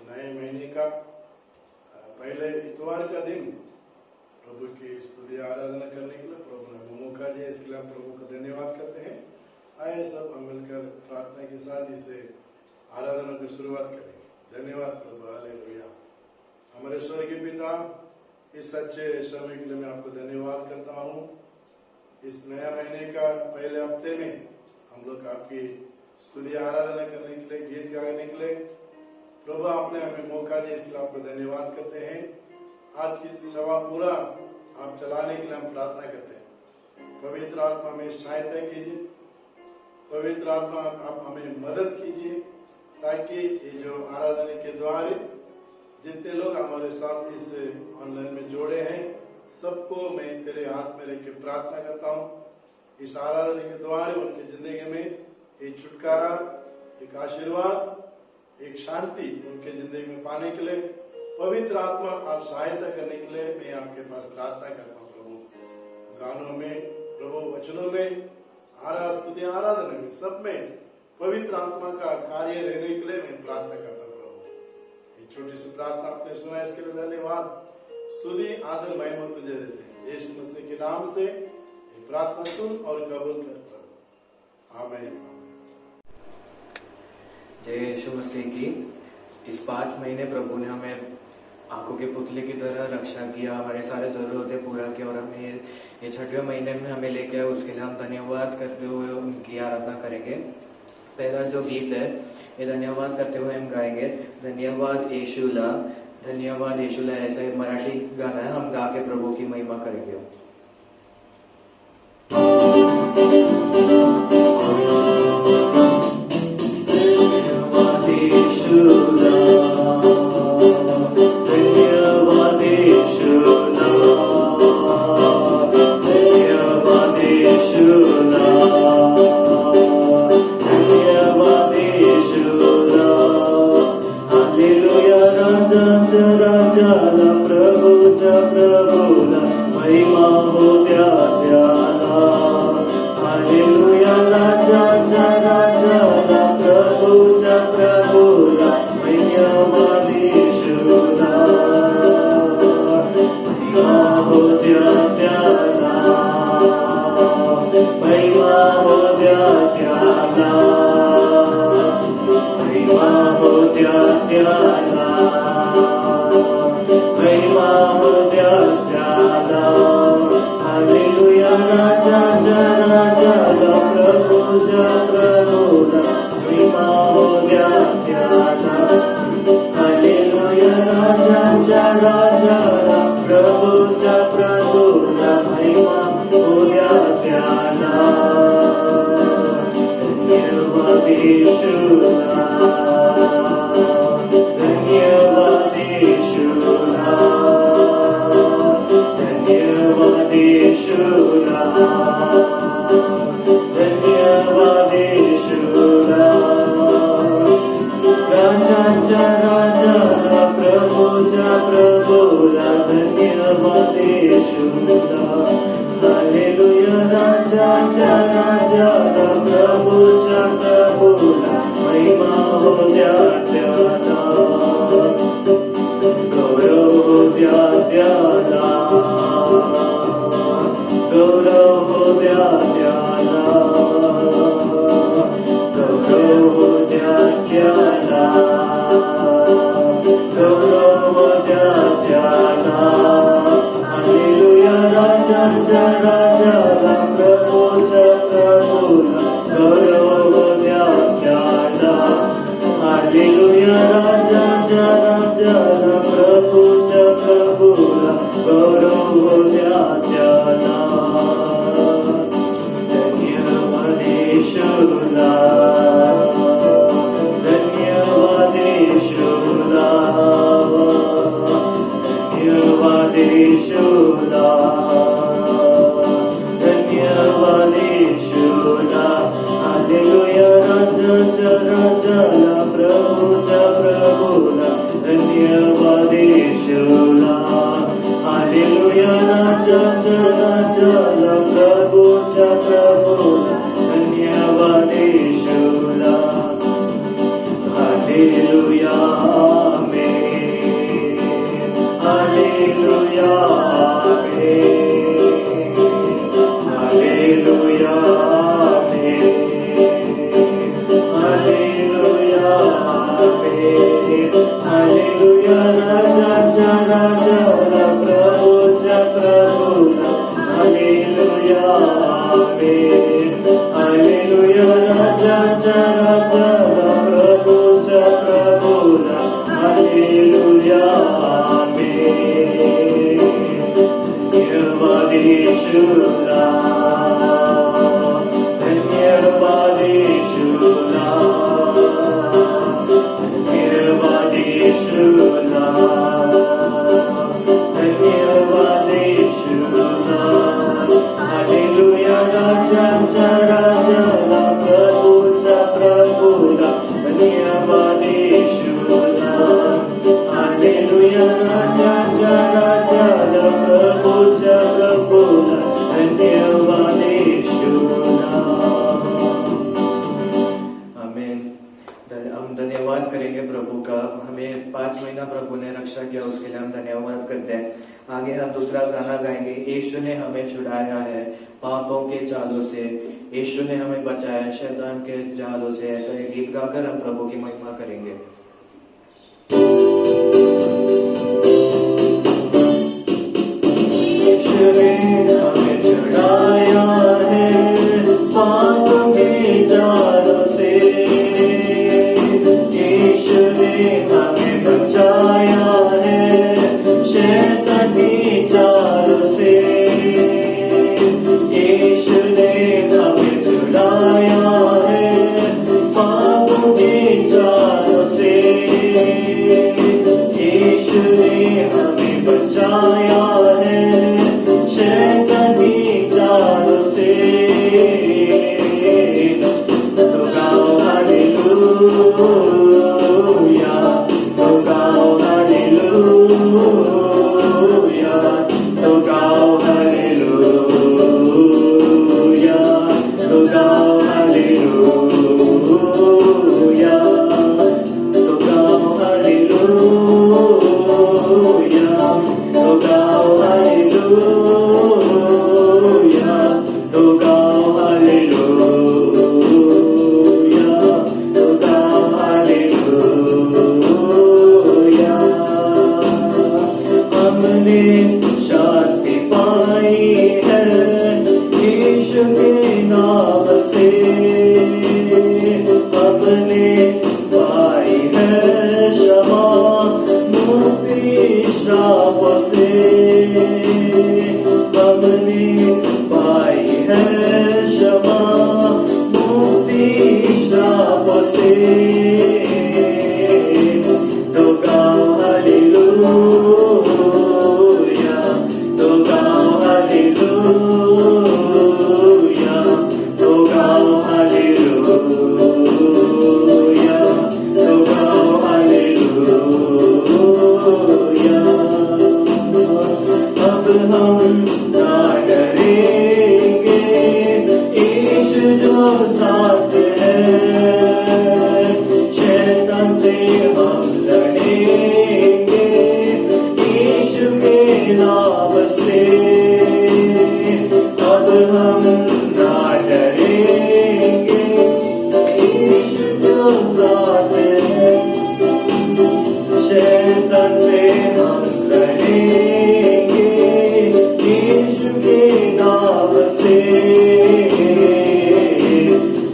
नए महीने का पहले इतवार का दिन प्रभु की स्तुति आराधना करने के लिए प्रभु ने मौका दिया, इसके लिए हम प्रभु का धन्यवाद करते हैं। आइए सब हम मिलकर प्रार्थना के साथ इसे आराधना की शुरुआत करेंगे। धन्यवाद प्रभु, हालेलुया। हमारे स्वर्गीय पिता, इस अच्छे समय के लिए मैं आपको धन्यवाद करता हूँ। इस नया महीने का पहले हफ्ते में हम लोग आपकी स्तुति आराधना करने के लिए, गीत गाने के लिए प्रभु आपने हमें मौका दिया, इसके लिए आपको धन्यवाद करते हैं। आज की सभा पूरा आप चलाने के लिए हम प्रार्थना करते हैं। पवित्र आत्मा में सहायता कीजिए, पवित्र आत्मा आप हमें मदद कीजिए, ताकि ये जो आराधना के द्वारा जितने लोग हमारे साथ इस ऑनलाइन में जोड़े हैं, सबको मैं तेरे हाथ में रख के प्रार्थना करता हूँ। इस आराधना के द्वारा उनकी जिंदगी में एक छुटकारा, एक आशीर्वाद, एक शांति उनके जिंदगी में पाने के लिए पवित्र आत्मा आप सहायता करने के लिए मैं आपके पास प्रार्थना करता हूँ। प्रभु गानों में, प्रभु वचनों में, स्तुति आराधना में, सब में पवित्र आत्मा का कार्य रहने के लिए मैं प्रार्थना करता हूँ। प्रभु एक छोटी सी प्रार्थना आपने सुना, इसके लिए धन्यवाद। स्तुति आदर महिमा तुझे देते हैं, यीशु मसीह के नाम से प्रार्थना सुन और कबूल कर प्रभु, आमीन। जय यीशु मसीह की। इस 5 महीने प्रभु ने हमें आंखों के पुतले की तरह रक्षा किया, हमारे सारे जरूरतें पूरा किया और हमें ये 6वें महीने में हमें लेके आए, उसके लिए हम धन्यवाद करते हुए उनकी आराधना करेंगे। पहला जो गीत है ये धन्यवाद करते हुए हम गाएंगे, धन्यवाद यीशुला, धन्यवाद यीशुला। ऐसा एक मराठी गाना है, हम गा के प्रभु की महिमा करेंगे। धन्यवाद यीशुला, हालेलुया राजा हालेलुया राजाच्या राजाला प्रभूच्या प्रभूला हालेलुया आमेन हालेलुया राजाच्या राजाला प्रभूच्या प्रभूला हालेलुया आमेन धन्यवाद येशूला धन्यवाद येशूला धन्यवाद येशूला धन्यवाद येशूला हालेलुया राजाच्या राजाला प्रभूच्या प्रभूला धन्यवाद येशूला हालेलुया राजाच्या राजाला प्रभूच्या प्रभूला धन्यवाद येशूला आमीन। हम धन्यवाद करेंगे प्रभु का, हमें 5 महीना प्रभु ने रक्षा किया, उसके लिए हम धन्यवाद करते हैं। आगे हम दूसरा गाना गाएंगे, यीशु ने हमें छुड़ाया है पापों के जालों से, यीशु ने हमें बचाया है शैतान के जालों से। ऐसा एक गीत गाकर हम प्रभु की महिमा करेंगे। यीशु ने हमें छुड़ाया है पापों के जालों से, यीशु ने हमें बचाया है शैतान की जालों से, यीशु ने हमें छुड़ाया है पापों के जालों से, यीशु ने हमें बचाया है शैतान की जालों से। तो गाओ हालेलुया, तो गाओ हालेलुया, तो गाओ हालेलुया, तो गाओ हालेलुया, तो गाओ हालेलुया, तो गाओ हालेलुया, तो गाओ हालेलुया, तो गाओ हालेलुया। हमने शांति पाई है यीशु के नाम से, हमने पाई है क्षमा मुक्ति श्राप से, हमने पाई है क्षमा मुक्ति श्राप से। तो गाओ हालेलुया, तो गाओ हालेलुया, तो गाओ हालेलुया, तो गाओ हालेलुया। अब हम ना डरेंगे, यीशु जो साथ है, शैतान से हम लड़ेंगे यीशु के नाम से। अब हम ना डरेंगे, यीशु जो साथ है, शैतान से हम लड़ेंगे यीशु के नाम से।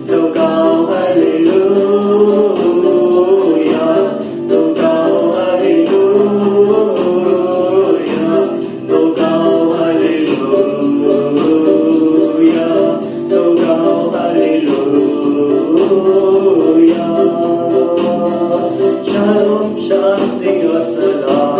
तो गाओ हालेलुया, तो गाओ हालेलुया, तो गाओ हालेलुया, तो गाओ हालेलुया। शालोम शांति और सलाम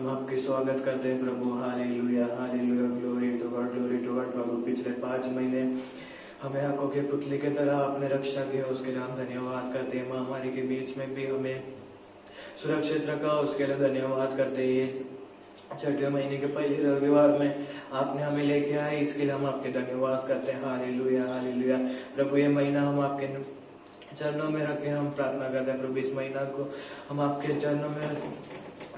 हम आपके स्वागत करते हैं प्रभु। Hallelujah hallelujah, glory to God, glory to God. प्रभु पिछले 5 महीने हमें आंखों के पुतले की तरह आपने रक्षा की, उसके लिए हम धन्यवाद करते हैं। महामारी के बीच में भी हमें सुरक्षित रखा, उसके लिए धन्यवाद करते हैं। 6वें महीने के पहले रविवार में आपने हमें लेके आए, इसके लिए हम आपके धन्यवाद करते हैं। Hallelujah hallelujah. प्रभु ये महीना हम आपके चरणों में रखे, हम प्रार्थना करते हैं प्रभु, इस महीना को हम आपके चरणों में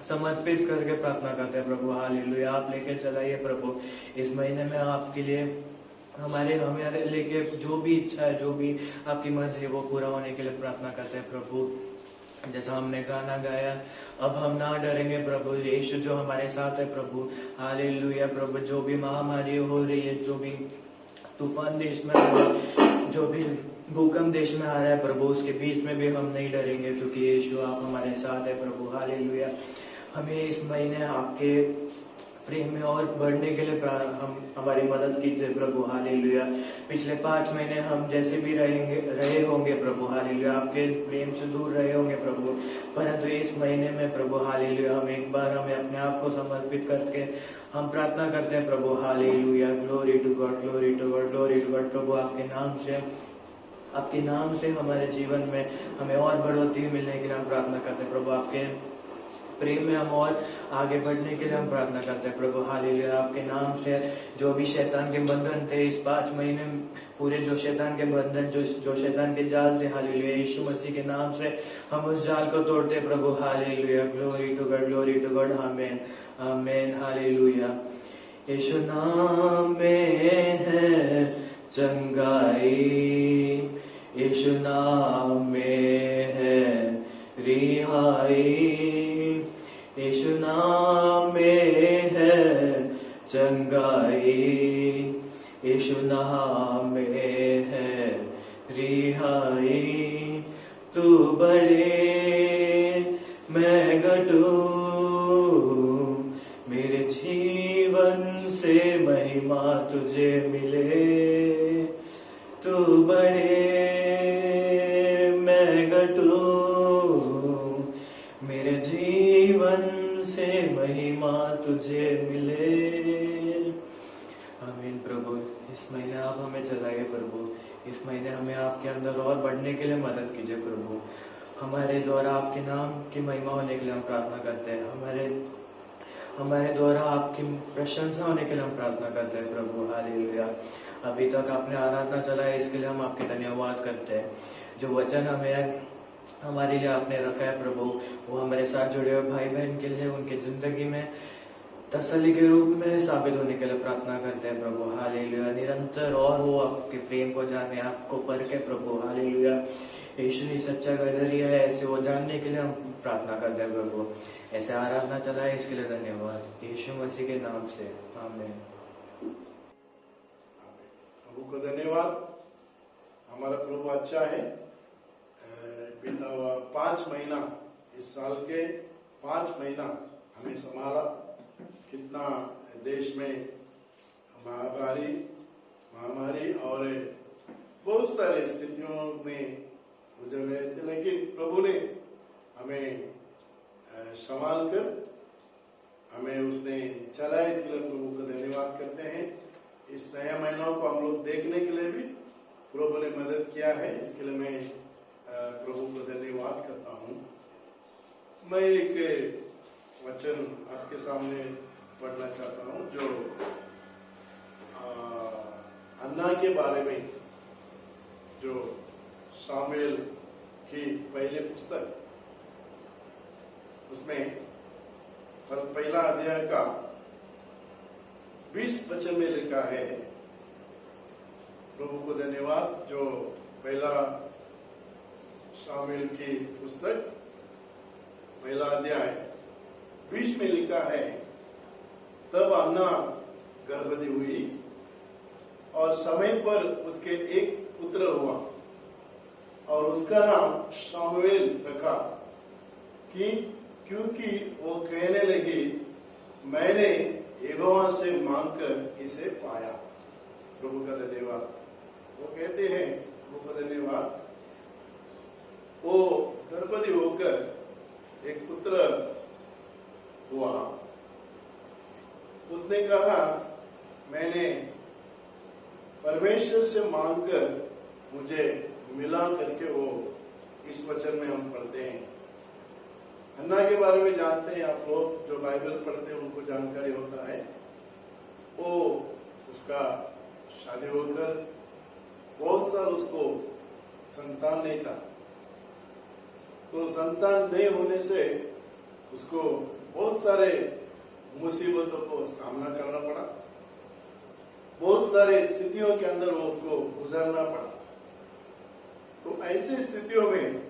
समर्पित करके प्रार्थना करते हैं प्रभु। हालेलुया, आप लेके चलाइए प्रभु। इस महीने में आपके लिए हमारे लेके जो भी इच्छा है, जो भी आपकी मर्जी है, वो पूरा होने के लिए प्रार्थना करते हैं प्रभु। जैसा हमने गाना गाया, अब हम ना डरेंगे प्रभु, यीशु जो हमारे साथ है प्रभु। हालेलुया प्रभु, जो भी महामारी हो रही है, जो भी तूफान देश में आ रहा है, जो भी भूकंप देश में आ रहा है प्रभु, उसके बीच में भी हम नहीं डरेंगे, क्योंकि यीशु आप हमारे साथ है प्रभु। हालेलुया। हमें इस महीने आपके प्रेम में और बढ़ने के लिए हम हमारी मदद कीजिए प्रभु। हालेलुया। पिछले 5 महीने हम जैसे भी रहे होंगे प्रभु, हालेलुया, आपके प्रेम से दूर रहे होंगे प्रभु, परंतु इस महीने में प्रभु हालेलुया हम एक बार हमें अपने आप को समर्पित करके हम प्रार्थना करते हैं प्रभु। Hallelujah, glory to God, glory to God, glory to God. प्रभु आपके नाम से हमारे जीवन में हमें और बढ़ोतरी मिलने के लिए हम प्रार्थना करते हैं प्रभु। आपके प्रेम में हम और आगे बढ़ने के लिए हम प्रार्थना करते हैं प्रभु। हालेलुया, आपके नाम से जो भी शैतान के बंधन थे इस 5 महीने पूरे, जो शैतान के बंधन, जो शैतान के जाल थे, हालेलुया, यीशु मसीह के नाम से हम उस जाल को तोड़ते हैं प्रभु। Hallelujah, glory to God, glory to God. आमीन आमीन। हालेलुया। यीशु नाम में है चंगाई, यीशु नाम में है रिहाई, यीशु नाम में है चंगाई, यीशु नाम में है रिहाई। तू बड़े मैं घटूं, मेरे जीवन से महिमा तुझे मिले। तू बड़े मैं घटूं, मेरे जीवन से महिमा तुझे मिले। आमीन प्रभु। इस महीने आप हमें चलाइए प्रभु, इस महीने हमें आपके अंदर और बढ़ने के लिए मदद कीजिए प्रभु। हमारे द्वारा आपके नाम की महिमा होने के लिए हम प्रार्थना करते हैं, हमारे द्वारा आपकी प्रशंसा होने के लिए हम प्रार्थना करते हैं प्रभु। हालेलुया। अभी तक आपने आराधना चलाया, इसके लिए हम आपके धन्यवाद करते हैं। जो वचन हमें हमारे लिए आपने रखा है प्रभु, वो हमारे साथ जुड़े हुए भाई बहन के लिए उनकी जिंदगी में तसल्ली के रूप में साबित होने के लिए प्रार्थना करते हैं प्रभु। हालेलुया। निरंतर और वो आपके प्रेम को जाने, आपको परखे प्रभु। हालेलुया। यीशु ही सच्चा गदरिया है, ऐसे वो जानने के लिए हम प्रार्थना करते हैं प्रभु। ऐसे आराधना चलाए, इसके लिए धन्यवाद, यीशु मसीह के नाम से आमीन। प्रभु को धन्यवाद। हमारा प्रभु अच्छा है। बीता हुआ 5 महीना, इस साल के 5 महीना हमें संभाला। कितना देश में महामारी और बहुत सारे स्थितियों में गुजर रहे थे, लेकिन प्रभु ने हमें संभाल कर हमें उसने चलाया, इसके लिए प्रभु का धन्यवाद करते हैं। इस नया महीनों को हम लोग देखने के लिए भी प्रभु ने मदद किया है, इसके लिए मैं प्रभु को धन्यवाद करता हूँ। मैं एक वचन आपके सामने पढ़ना चाहता हूँ, जो अन्ना के बारे में, जो शामुएल की पहले पुस्तक, उसमें पहला अध्याय का 20 वचन में लिखा है। प्रभु को धन्यवाद। जो पहला शामुएल की पुस्तक पहला अध्याय 20 में लिखा है, तब अन्ना गर्भवती हुई और समय पर उसके एक पुत्र हुआ और उसका नाम शामुएल रखा, क्योंकि वो कहने लगी, मैंने यहोवा से मांगकर इसे पाया। प्रभु का धन्यवाद। वो कहते हैं, प्रभु का धन्यवाद, वो गर्भवती होकर एक पुत्र हुआ उसने कहा मैंने परमेश्वर से मांगकर मुझे मिला करके वो इस वचन में हम पढ़ते हैं। हन्ना के बारे में जानते हैं आप लोग, जो बाइबल पढ़ते हैं उनको जानकारी होता है। वो उसका शादी होकर बहुत साल उसको संतान नहीं था, तो संतान नहीं होने से उसको बहुत सारे मुसीबतों को सामना करना पड़ा, बहुत सारे स्थितियों के अंदर वो उसको गुजरना पड़ा। तो ऐसी स्थितियों में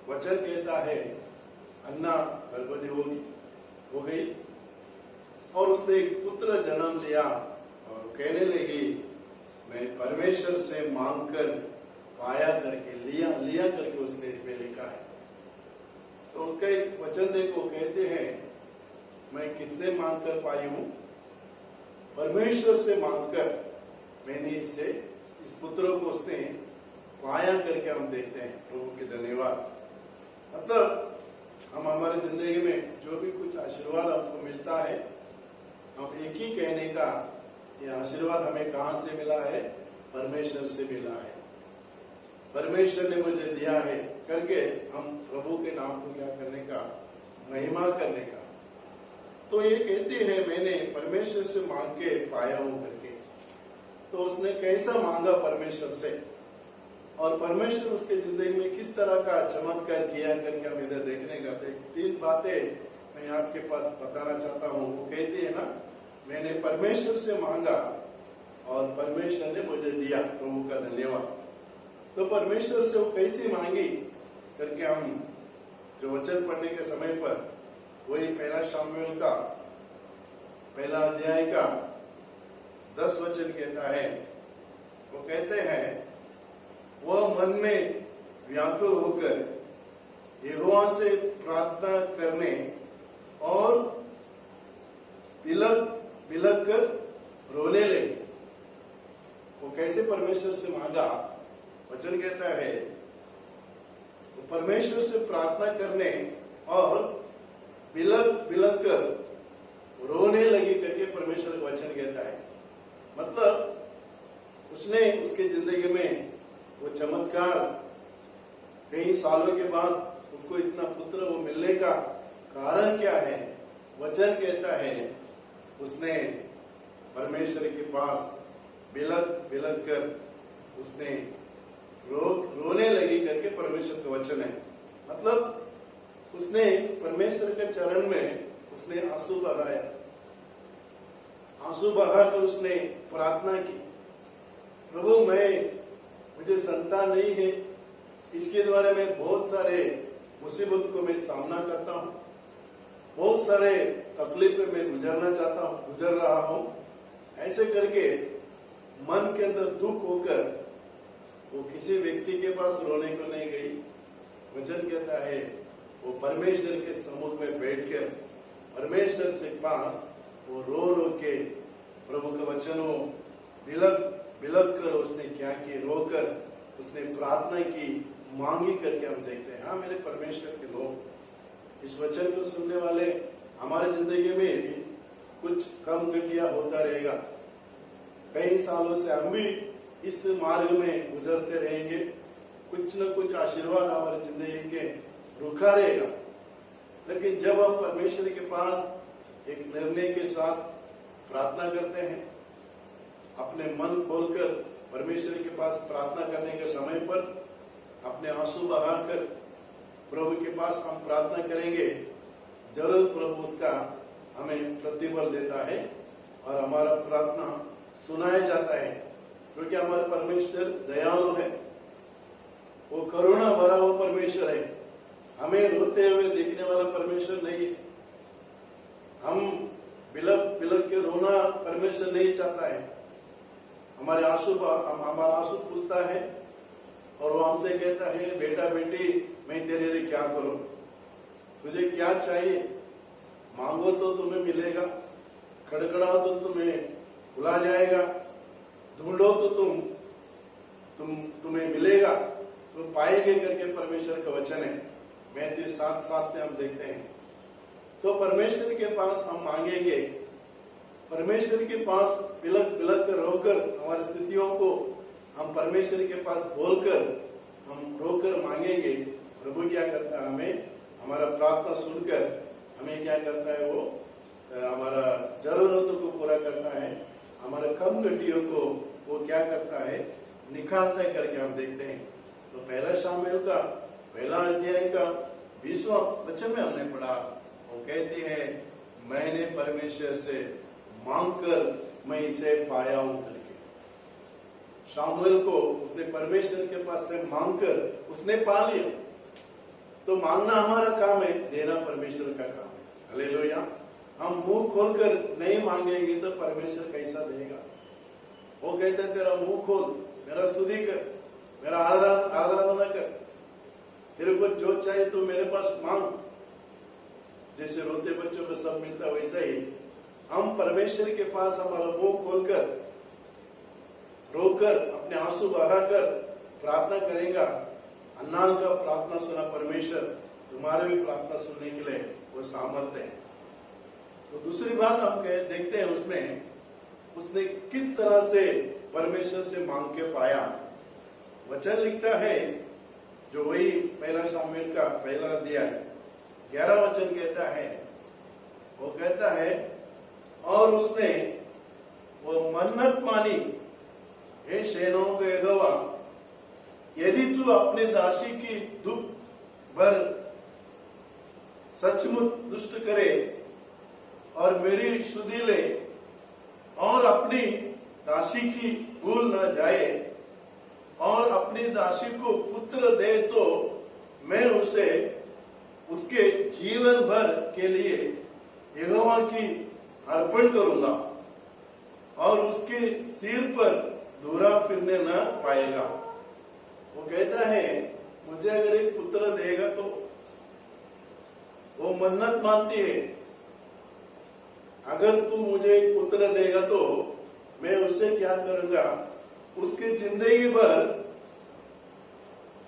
वचन कहता है अन्ना गर्भवती हो गई और उसने एक पुत्र जन्म लिया और कहने लगी मैं परमेश्वर से मांगकर पाया करके लिया करके उसने इसमें लिखा है। तो उसका एक वचन देखो, कहते हैं मैं किससे मांगकर पाई हूं? परमेश्वर से मांगकर मैंने इस पुत्र को उसने पाया करके हम देखते हैं। प्रभु के धन्यवाद। मतलब हम हमारी जिंदगी में जो भी कुछ आशीर्वाद हमको मिलता है, हम एक ही कहने का, ये आशीर्वाद हमें कहां से मिला है? परमेश्वर से मिला है। परमेश्वर ने मुझे दिया है करके हम प्रभु के नाम को क्या करने का? महिमा करने का। तो ये कहती है मैंने परमेश्वर से मांग के पाया हूं करके। तो उसने कैसा मांगा परमेश्वर से, और परमेश्वर उसके जिंदगी में किस तरह का चमत्कार किया करके हम इधर देखने का। 3 बातें मैं आपके पास बताना चाहता हूँ। वो कहती है ना, मैंने परमेश्वर से मांगा और परमेश्वर ने मुझे दिया। प्रभु का धन्यवाद। तो परमेश्वर से वो कैसी मांगी करके हम जो वचन पढ़ने के समय पर वही 1 शमूएल का 1 अध्याय का 10 वचन कहता है। वो कहते हैं वह मन में व्याकुल होकर यहोवा से प्रार्थना करने और बिलक कर रोने लगे। वो कैसे परमेश्वर से मांगा? वचन कहता है वो परमेश्वर से प्रार्थना करने और बिलक कर रोने लगी करके परमेश्वर का वचन कहता है। मतलब उसने उसके जिंदगी में वो चमत्कार, कई सालों के बाद उसको इतना पुत्र वो मिलने का कारण क्या है? वचन कहता है उसने परमेश्वर के पास बिलक कर उसने रोने लगी करके परमेश्वर का वचन है। मतलब उसने परमेश्वर के चरण में उसने आंसू बहाकर उसने प्रार्थना की, प्रभु मुझे संतान नहीं है, इसके द्वारा मैं बहुत सारे मुसीबत को मैं सामना करता हूँ, बहुत सारे तकलीफ में मैं गुजर रहा हूँ। ऐसे करके मन के अंदर दुख होकर वो किसी व्यक्ति के पास रोने को नहीं गई। वचन कहता है वो परमेश्वर के सम्मुख में बैठकर परमेश्वर से पास वो रो के प्रभु का वचनों बिलक कर उसने क्या किया? रोकर उसने प्रार्थना की, मांगी करके हम देखते हैं। हाँ मेरे परमेश्वर के लोग, इस वचन को सुनने वाले हमारे जिंदगी में भी कुछ कम घटिया होता रहेगा। कई सालों से हम भी इस मार्ग में गुजरते रहेंगे। कुछ न कुछ आशीर्वाद हमारे जिंदगी के रुका रहेगा, लेकिन जब हम परमेश्वर के पास एक निर्णय के साथ प्रार्थना करते हैं, अपने मन खोलकर परमेश्वर के पास प्रार्थना करने के समय पर अपने आंसू बहाकर प्रभु के पास हम प्रार्थना करेंगे, जरूर प्रभु उसका हमें प्रतिफल देता है और हमारा प्रार्थना सुनाया जाता है। क्योंकि हमारा परमेश्वर दयालु है, वो करुणा भरा हुआ परमेश्वर है। हमें रोते हुए देखने वाला परमेश्वर नहीं है। हम बिलक के रोना परमेश्वर नहीं चाहता है। हमारा आंसू पूछता है और वो हमसे कहता है बेटा बेटी मैं तेरे लिए क्या करूं, तुझे क्या चाहिए? मांगो तो तुम्हें मिलेगा, खड़खड़ाओ तो तुम्हें खुला जाएगा, ढूंढो तो तुम्हें मिलेगा, तुम पाएंगे करके परमेश्वर का वचन है। मैथ्यू 7:7 में हम देखते हैं। तो परमेश्वर के पास हम मांगेंगे परमेश्वर के पास बिलक बिलक कर रोकर हमारी स्थितियों को हम परमेश्वर के पास बोलकर हम रोकर मांगेंगे, प्रभु क्या करता है, हमें हमारा प्रार्थना सुनकर हमें क्या करता है, वो हमारा जरूरतों को पूरा करता है, हमारे कम गड्डियों को वो क्या करता है, निकालता है करके हम देखते हैं। तो पहला शामुएल का पहला अध्याय का 20वां वचन में हमने पढ़ा, वो कहती है मैंने परमेश्वर से मांगकर मैं इसे पाया हूं करके। शामुएल को उसने परमेश्वर के पास से मांगकर उसने पा लिया। तो मांगना हमारा काम है, देना परमेश्वर का काम है। हालेलुया। हम मुंह खोलकर नहीं मांगेंगे तो परमेश्वर कैसा देगा? वो कहते हैं तेरा मुंह खोल, मेरा स्तुति कर, मेरा आराधना कर, तेरे को जो चाहिए तो मेरे पास मांग। जैसे रोते बच्चों को सब मिलता है वैसा ही हम परमेश्वर के पास हमारा मुंह खोलकर रोकर अपने आंसू बहाकर प्रार्थना करेगा। अन्ना का प्रार्थना सुना परमेश्वर, तुम्हारे भी प्रार्थना सुनने के लिए वो सामर्थ्य है। तो दूसरी बात हम देखते हैं उसमें उसने किस तरह से परमेश्वर से मांग के पाया। वचन लिखता है जो वही पहला शामुएल का पहला अध्याय 11 वचन कहता है, वो कहता है और उसने वो मन्नत मानी, हे सेनाओं का यहोवा, यदि तू अपने दासी की दुख भर सचमुच दुष्ट करे और मेरी सुधि ले और अपनी दासी की भूल न जाए और अपनी दासी को पुत्र दे तो मैं उसे उसके जीवन भर के लिए यहोवा की अर्पण करूंगा और उसके सिर पर दूरा फिरने न पाएगा। वो कहता है मुझे अगर एक पुत्र देगा तो वो मन्नत मानती है, अगर तू मुझे एक पुत्र देगा तो मैं उससे क्या करूंगा, उसके जिंदगी भर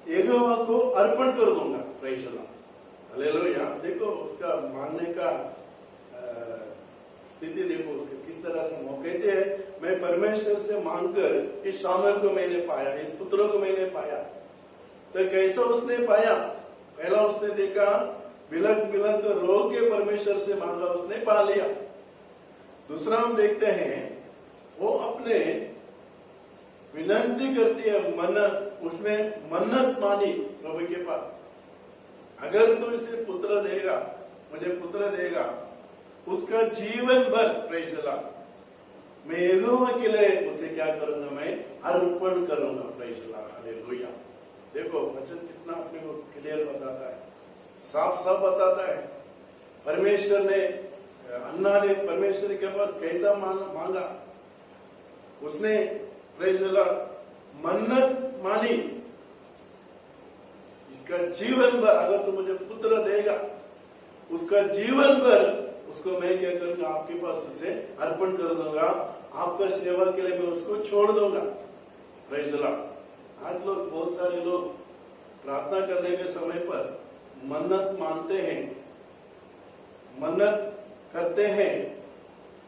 यहोवा को अर्पण कर दूंगा। Praise the Lord. हालेलुया। देखो उसका मानने का स्थिति देखो उसके किस तरह से। वो कहते हैं मैं परमेश्वर से मांगकर इस शामुएल को मैंने पाया, इस पुत्र को मैंने पाया। तो कैसा उसने पाया? पहला उसने देखा बिलक बिलक रो के परमेश्वर से मांगा, उसने पा लिया। दूसरा हम देखते हैं वो अपने विनंती करती है, मन्नत, उसने मन्नत मानी प्रभु के पास, अगर तू इसे पुत्र देगा, मुझे पुत्र देगा, उसका जीवन भर प्रेज़ द लॉर्ड मैं यहोवा के लिए उसे क्या करूंगा, मैं अर्पण करूंगा। Praise the Lord. हालेलुया। देखो वचन कितना अपने को क्लियर बताता है, साफ साफ बताता है। परमेश्वर ने, अन्ना ने परमेश्वर के पास कैसा मांगा, उसने प्रेज़ द लॉर्ड मन्नत मानी, इसका जीवन भर अगर तू मुझे पुत्र देगा, उसका जीवन भर उसको मैं क्या करूंगा, आपके पास उसे अर्पण कर दूंगा, आपका सेवा के लिए मैं उसको छोड़ दूंगा। Praise the Lord. आज लोग, बहुत सारे लोग प्रार्थना करने के समय पर मन्नत मानते हैं, मन्नत करते हैं,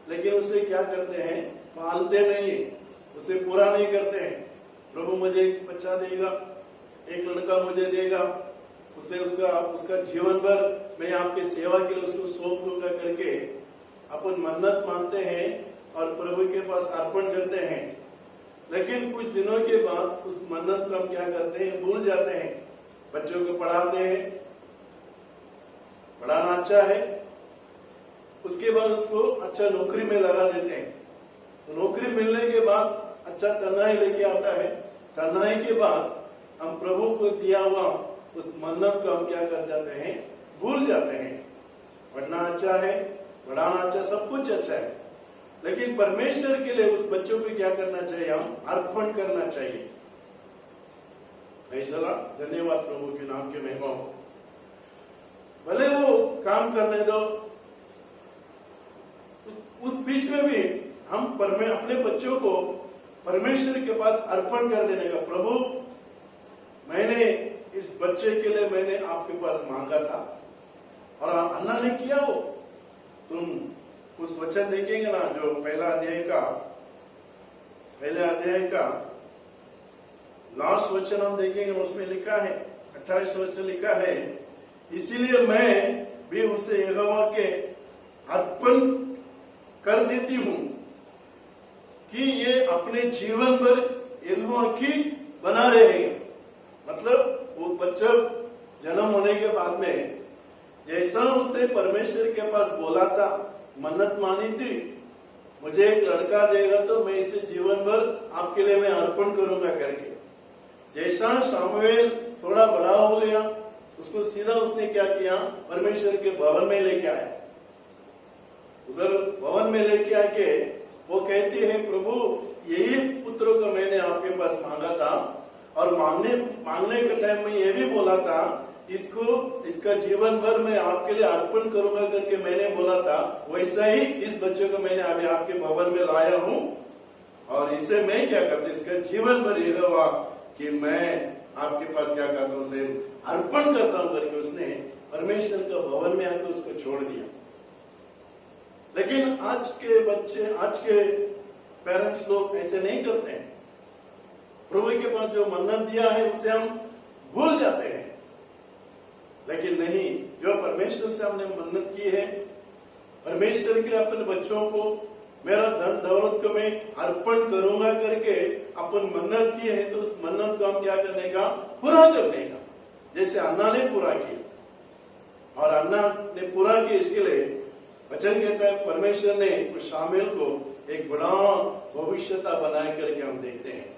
लेकिन उसे क्या करते हैं, पालते नहीं, उसे पूरा नहीं करते हैं। प्रभु मुझे एक बच्चा देगा, एक लड़का मुझे देगा, उससे उसका जीवन भर मैं आपके सेवा के लिए उसको सौंप दूंगा करके अपन मन्नत मानते हैं और प्रभु के पास अर्पण करते हैं। लेकिन कुछ दिनों के बाद उस मन्नत को हम क्या करते हैं, भूल जाते हैं। बच्चों को पढ़ाते हैं, पढ़ाना अच्छा है, उसके बाद उसको अच्छा नौकरी में लगा देते हैं। तो नौकरी मिलने के बाद अच्छा तन्हाई लेके आता है, तन्हाई के बाद हम प्रभु को दिया हुआ उस मन्नत को हम क्या कर जाते हैं, भूल जाते हैं। पढ़ना अच्छा है, पढ़ाना अच्छा, सब कुछ अच्छा है, लेकिन परमेश्वर के लिए उस बच्चों को क्या करना चाहिए, हम अर्पण करना चाहिए। धन्यवाद प्रभु के नाम के महिमा हो। भले वो काम करने दो, उस बीच में भी हम अपने बच्चों को परमेश्वर के पास अर्पण कर देने का, प्रभु मैंने इस बच्चे के लिए मैंने आपके पास मांगा था और अन्ना ने किया, वो तुम उस वचन देखेंगे ना, जो पहले अध्याय का लास्ट वचन हम देखेंगे, उसमें लिखा है 28 वचन लिखा है, इसीलिए मैं भी उसे यहोवा के अर्पण कर देती हूं कि ये अपने जीवन भर यहोवा की बना रहेगा। मतलब वो बच्चा जन्म होने के बाद में जैसा उसने परमेश्वर के पास बोला था, मन्नत मानी थी, मुझे एक लड़का देगा तो मैं इसे जीवन भर आपके लिए मैं अर्पण करूंगा करके, जैसा सामुएल थोड़ा बड़ा हो गया, उसको सीधा उसने क्या किया, परमेश्वर के भवन में लेके आया। उधर भवन में लेके आके वो कहती है, प्रभु यही पुत्र को मैंने आपके पास मांगा था, और मांगने के टाइम में ये भी बोला था, इसका जीवन भर मैं आपके लिए अर्पण करूंगा करके मैंने बोला था, वैसा ही इस बच्चे को मैंने अभी आपके भवन में लाया हूं, और इसे मैं क्या करता, इसका जीवन भर ये हुआ कि मैं आपके पास क्या करता हूं, उसे अर्पण करता हूं करके उसने परमेश्वर का भवन में आकर उसको छोड़ दिया। लेकिन आज के बच्चे, आज के पेरेंट्स लोग ऐसे नहीं करते हैं। प्रभु के पास जो मन्नत दिया है उसे हम भूल जाते हैं। लेकिन नहीं, जो परमेश्वर से हमने मन्नत की है, परमेश्वर के लिए अपने बच्चों को मेरा धन दौलत को मैं अर्पण करूंगा करके अपन मन्नत की है, तो उस मन्नत को हम क्या करने का, पूरा करने का। जैसे अन्ना ने पूरा किया, और अन्ना ने पूरा किया, इसके लिए वचन कहता है परमेश्वर ने उस शामिल को एक बड़ा भविष्यता बनाए करके हम देखते हैं।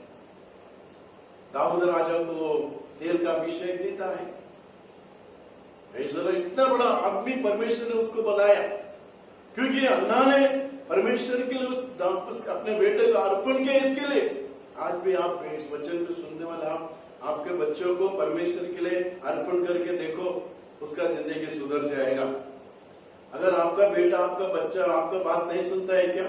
दाऊद राजा को तेल का अभिषेक देता है, इतना बड़ा आदमी परमेश्वर ने उसको बनाया, क्योंकि अन्ना ने परमेश्वर के लिए उस अपने बेटे का अर्पण किया। इसके लिए आज भी आप इस वचन को सुनने वाले आप आपके बच्चों को परमेश्वर के लिए अर्पण करके देखो, उसका जिंदगी सुधर जाएगा। अगर आपका बेटा, आपका बच्चा आपका बात नहीं सुनता है क्या,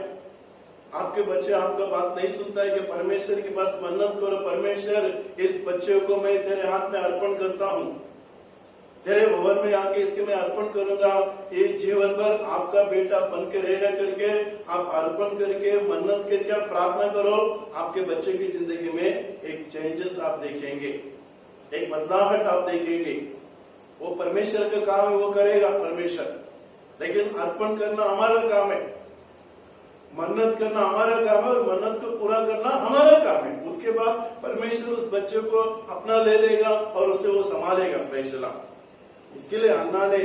आपके बच्चे आपका बात नहीं सुनता है कि परमेश्वर के पास मन्नत करो, परमेश्वर इस बच्चे को मैं तेरे हाथ में अर्पण करता हूँ, तेरे भवन में आके इसके मैं अर्पण करूंगा, ये जीवन भर आपका बेटा बन के रहेगा करके आप अर्पण करके मन्नत करके आप प्रार्थना करो, आपके बच्चे की जिंदगी में एक चेंजेस आप देखेंगे, एक बदलाव आप देखेंगे। वो परमेश्वर का काम है, वो करेगा परमेश्वर, लेकिन अर्पण करना हमारा काम है, मन्नत करना हमारा काम है, और मन्नत को पूरा करना हमारा काम है। उसके बाद परमेश्वर उस बच्चे को अपना ले लेगा और उसे वो संभालेगा। प्रेषला इसके लिए अन्ना ने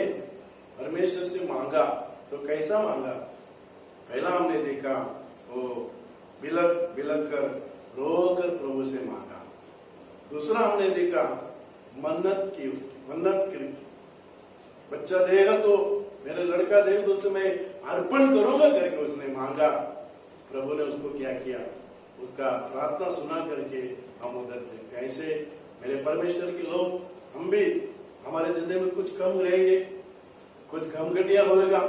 परमेश्वर से मांगा, तो कैसा मांगा? पहला हमने देखा वो बिलक कर रो कर प्रभु से मांगा। दूसरा हमने देखा मन्नत की, उसकी मन्नत की, बच्चा देगा तो मेरा लड़का देगा तो उसे मैं अर्पण करूंगा करके उसने मांगा। प्रभु ने उसको क्या किया, उसका प्रार्थना सुना करके हम उधर देखते। ऐसे मेरे परमेश्वर के लोग, हम भी हमारे जिंदगी में कुछ कम रहेंगे, कुछ घमघटिया होगा,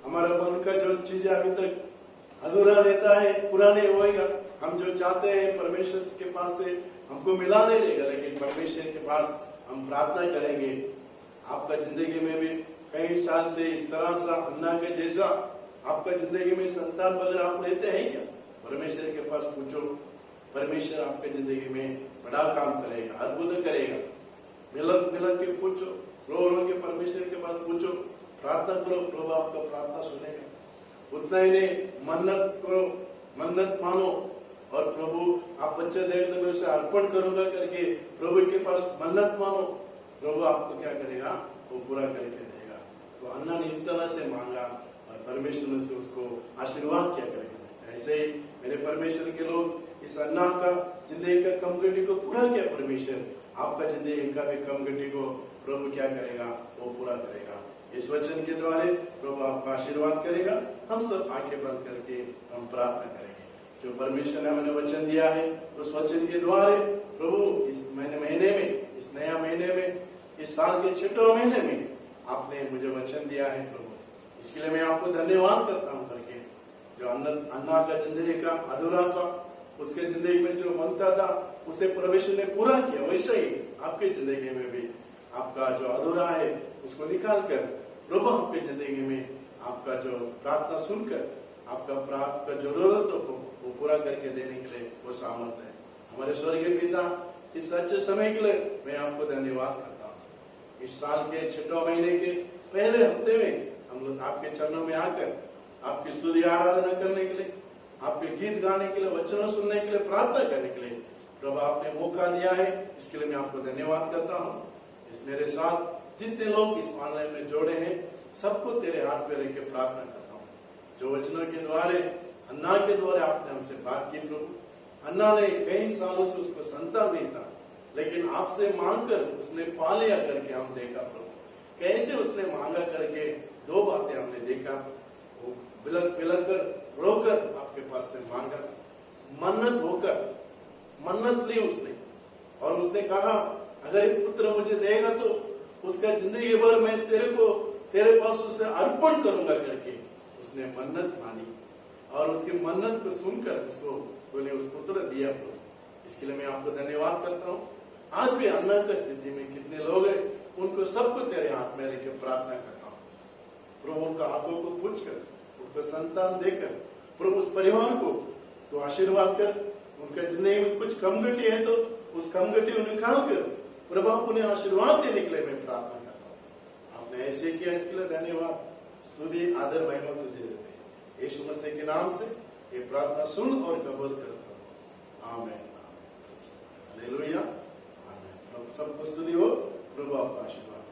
हमारा मन का जो चीजें अभी तक अधूरा रहता है, पूरा नहीं होएगा। हम जो चाहते हैं परमेश्वर के पास से हमको मिला नहीं रहेगा, लेकिन परमेश्वर के पास हम प्रार्थना करेंगे। आपका जिंदगी में भी कई साल से इस तरह सा अन्ना के जैसा आपका जिंदगी में संतान वगैरह आप लेते हैं क्या? परमेश्वर के पास पूछो, परमेश्वर आपके जिंदगी में बड़ा काम करेगा, अद्भुत करेगा। मिलक के पूछो, रो के परमेश्वर के पास पूछो, प्रार्थना करो, प्रभु आपका प्रार्थना सुनेगा। उतना ही नहीं, मन्नत करो, मन्नत मानो, और प्रभु आप बच्चे देख तो मैं उसे अर्पण करूंगा करके प्रभु के पास मन्नत मानो, प्रभु आपको क्या करेगा, वो पूरा करके देगा। तो अन्ना ने इस तरह से मांगा और परमेश्वर ने उसको आशीर्वाद किया करेगा। ऐसे ही मेरे परमेश्वर के लोग इस अन्ना का जिंदगी का कमगटी को पूरा किया परमेश्वर, आपका जिंदगी का भी कमगटी को प्रभु क्या करेगा, वो पूरा करेगा। इस वचन के द्वारा प्रभु आपका आशीर्वाद करेगा। हम सब आंखें बंद करके हम प्रार्थना करेंगे। जो परमेश्वर ने हमें वचन दिया है, उस वचन के द्वारा प्रभु इस महीने में, इस नया महीने में, इस साल के 6वें महीने में आपने मुझे वचन दिया है प्रभु, इसके लिए मैं आपको धन्यवाद करता हूँ करके। जो अन्ना का जिंदगी का अधूरा का, उसके जिंदगी में जो मनता था उसे परमेश्वर ने पूरा किया, वैसे ही आपकी जिंदगी में भी आपका जो अधूरा है उसको निकाल कर प्रभु आपकी जिंदगी में आपका आपका जो प्रार्थना सुनकर आपका प्राप्त का जरूरतों को वो पूरा करके देने के लिए वो सामर्थ है। हमारे स्वर्गीय पिता, इस अच्छे समय के लिए मैं आपको धन्यवाद करता हूँ। इस साल के 6 महीने के पहले हफ्ते में हम लोग आपके चरणों में आकर आपकी स्तुति आराधना करने के लिए, आपके गीत गाने के लिए, वचनों सुनने के लिए, प्रार्थना करने के लिए प्रभु आपने मौका दिया है। इसके लिए मैं आपको धन्यवाद करता हूँ। इस मेरे साथ जितने लोग इस ऑनलाइन में जोड़े हैं सबको तेरे हाथ में रख के प्रार्थना करता हूँ। जो वचनों के द्वारे, अन्ना के द्वारे आपने हमसे बात की प्रभु, अन्ना ने कई सालों से उसको संतान नहीं था, लेकिन आपसे मांगकर उसने पा लिया करके हम देखा प्रभु। कैसे उसने मांगा करके 2 बातें हमने देखा। वो बिलक कर रोकर आपके पास से मांगा, मन्नत होकर मन्नत ली उसने, और उसने कहा अगर एक पुत्र मुझे देगा तो उसका जिंदगी भर मैं तेरे पास उसे अर्पण करूंगा करके उसने मन्नत मानी, और उसकी मन्नत को सुनकर उसको बोले उस पुत्र दिया प्रभु। इसके लिए मैं आपको धन्यवाद करता हूँ। आज भी अन्ना की स्थिति में कितने लोग हैं, उनको सबको तेरे हाथ में रख के प्रार्थना करता हूँ प्रभु। उनका आंखों को पूछकर, उनको संतान देकर प्रभु उस परिवार को तो आशीर्वाद कर। उनका जिंदगी में कुछ कमगटी है तो उस कमगटी को निकाल कर प्रभु उन्हें आशीर्वाद देने के लिए मैं प्रार्थना करता हूँ। आपने ऐसे किया, इसके लिए धन्यवाद, स्तुति आदर महिमा तुझे देते हैं। यीशु मसीह के नाम से ये प्रार्थना सुन और कबूल करता हूँ। आमीन। हालेलुया। आमीन। सबको स्तुति हो, प्रभु आपका आशीर्वाद।